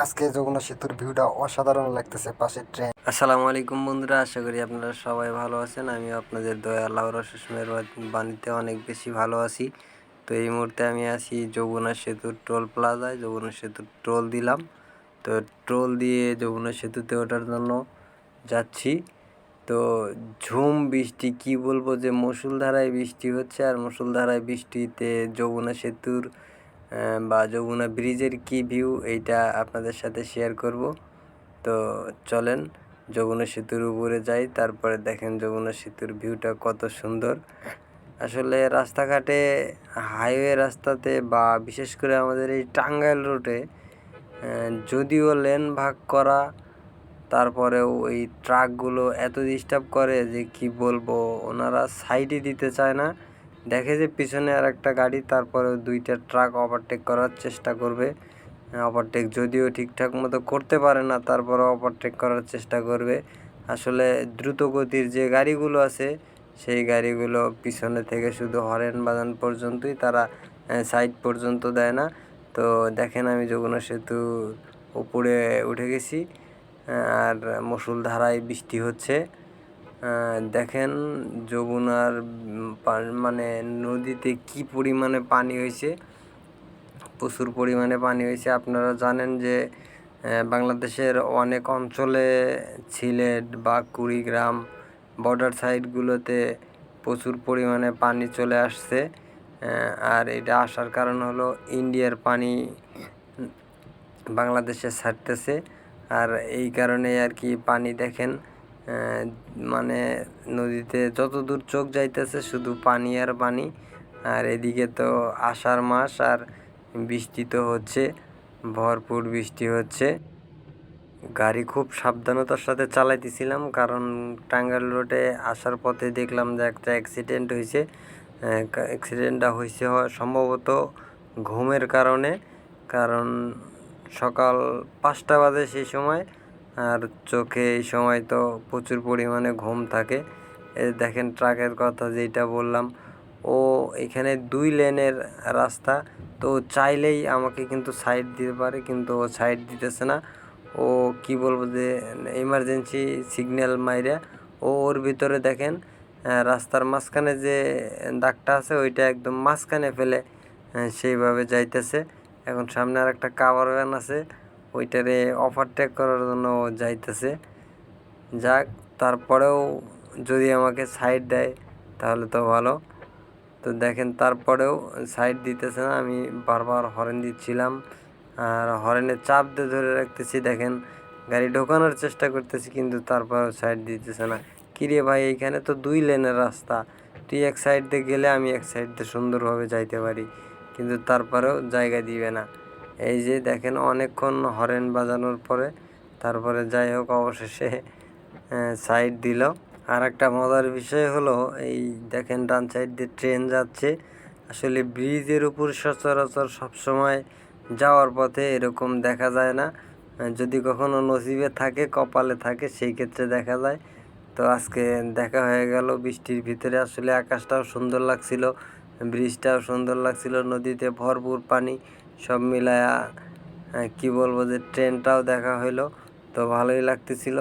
আজকে যমুনা সেতুর ভিউটা অসাধারণ লাগতেছে, পাশে ট্রেন। আসসালামু আলাইকুম বন্ধুরা, আশা করি আপনারা সবাই ভালো আছেন। আমিও আপনাদের দয়া আল্লাহর অশেষ বাণীতে অনেক বেশি ভালো আছি। তো এই মুহূর্তে আমি আছি যমুনা সেতুর টোল প্লাজায়। যমুনা সেতুর টোল দিলাম, তো টোল দিয়ে যমুনা সেতুতে ওঠার জন্য যাচ্ছি। তো ঝুম বৃষ্টি, কি বলবো, যে মুষলধারায় বৃষ্টি হচ্ছে। আর মুষলধারায় বৃষ্টিতে যমুনা সেতুর বা যমুনা ব্রিজের কি ভিউ, এইটা আপনাদের সাথে শেয়ার করব। তো চলেন যমুনা সেতুর উপরে যাই, তারপরে দেখেন যমুনা সেতুর ভিউটা কত সুন্দর। আসলে রাস্তাঘাটে, হাইওয়ে রাস্তাতে বা বিশেষ করে আমাদের এই টাঙ্গাইল রোডে যদিও লেন ভাগ করা, তারপরেও এই ট্রাকগুলো এত ডিস্টার্ব করে যে কি বলবো, ওনারা সাইডই দিতে চায় না। দেখে যে পিছনে আর একটা গাড়ি, তারপরেও দুইটা ট্রাক ওভারটেক করার চেষ্টা করবে। ওভারটেক যদিও ঠিকঠাক মতো করতে পারে না, তারপরে ওভারটেক করার চেষ্টা করবে। আসলে দ্রুতগতির যে গাড়িগুলো আছে, সেই গাড়িগুলো পিছনে থেকে শুধু হর্ন বাজানো পর্যন্তই, তারা সাইড পর্যন্ত দেয় না। তো দেখেন আমি যমুনা সেতু উপরে উঠে গেছি, আর মুষলধারায় বৃষ্টি হচ্ছে। দেখেন যমুনার মানে নদীতে কি পরিমাণে পানি হয়েছে, প্রচুর পরিমাণে পানি হয়েছে। আপনারা জানেন যে বাংলাদেশের অনেক অঞ্চলে, সিলেট বা কুড়িগ্রাম বর্ডার সাইডগুলোতে প্রচুর পরিমাণে পানি চলে আসছে। আর এটা আসার কারণ হলো ইন্ডিয়ার পানি বাংলাদেশে ছাড়তেছে। আর এই কারণে আর কি পানি দেখেন, মানে নদীতে যত দূর চোখ যাইতেছে শুধু পানি আর পানি। আর এদিকে তো আষাঢ় মাস, আর বৃষ্টি তো হচ্ছে, ভরপুর বৃষ্টি হচ্ছে। গাড়ি খুব সাবধানতার সাথে চালাইতেছিলাম, কারণ টাঙ্গাইল রোডে আসার পথে দেখলাম যে একটা অ্যাক্সিডেন্ট হয়েছে। অ্যাক্সিডেন্টটা হয়েছে সম্ভবত ঘুমের কারণে, কারণ সকাল 5টা বাজে সেই সময়, আর চোখে এই সময় তো প্রচুর পরিমাণে ঘুম থাকে। দেখেন ট্রাকের কথা যেটা বললাম, ও এখানে 2 লেনের রাস্তা, তো চাইলেই আমাকে কিন্তু সাইড দিতে পারে, কিন্তু ও সাইড দিতেছে না। ও কি বলবো, যে ইমার্জেন্সি সিগন্যাল মাইরা ওর ভিতরে দেখেন রাস্তার মাঝখানে যে দাগটা আছে, ওইটা একদম মাঝখানে ফেলে সেইভাবে যাইতেছে। এখন সামনে আর একটা কাভার ভ্যান আছে, ওইটারে ওভারটেক করার জন্য ও যাইতেছে। যাক, তারপরেও যদি আমাকে সাইড দেয় তাহলে তো ভালো। তো দেখেন তারপরেও সাইড দিতেছে না। আমি বারবার হর্ন দিচ্ছিলাম, আর হর্নের চাপ দিয়ে ধরে রাখতেছি। দেখেন গাড়ি ঢোকানোর চেষ্টা করতেছি, কিন্তু তারপরেও সাইড দিতেছে না। কিরে ভাই, এইখানে তো 2 লেনের রাস্তা, তুই এক সাইড দিয়ে গেলে আমি এক সাইড দিয়ে সুন্দরভাবে যাইতে পারি, কিন্তু তারপরেও জায়গা দিবে না। এই যে দেখেন অনেকক্ষণ হর্ন বাজানোর পরে তারপরে যাই হোক অবশেষে সাইড দিল। আর একটা মজার বিষয় হলো, এই দেখেন ডান সাইড দিয়ে ট্রেন যাচ্ছে। আসলে ব্রিজের উপর সচরাচর সবসময় যাওয়ার পথে এরকম দেখা যায় না। যদি কখনো নসিবে থাকে, কপালে থাকে, সেই ক্ষেত্রে দেখা যায়। তো আজকে দেখা হয়ে গেল বৃষ্টির ভিতরে। আসলে আকাশটাও সুন্দর লাগছিল, ব্রিজটাও সুন্দর লাগছিল, নদীতে ভরপুর পানি, সব মিলায়া কি বলবো, যে ট্রেনটাও দেখা হইলো, তো ভালোই লাগতেছিল।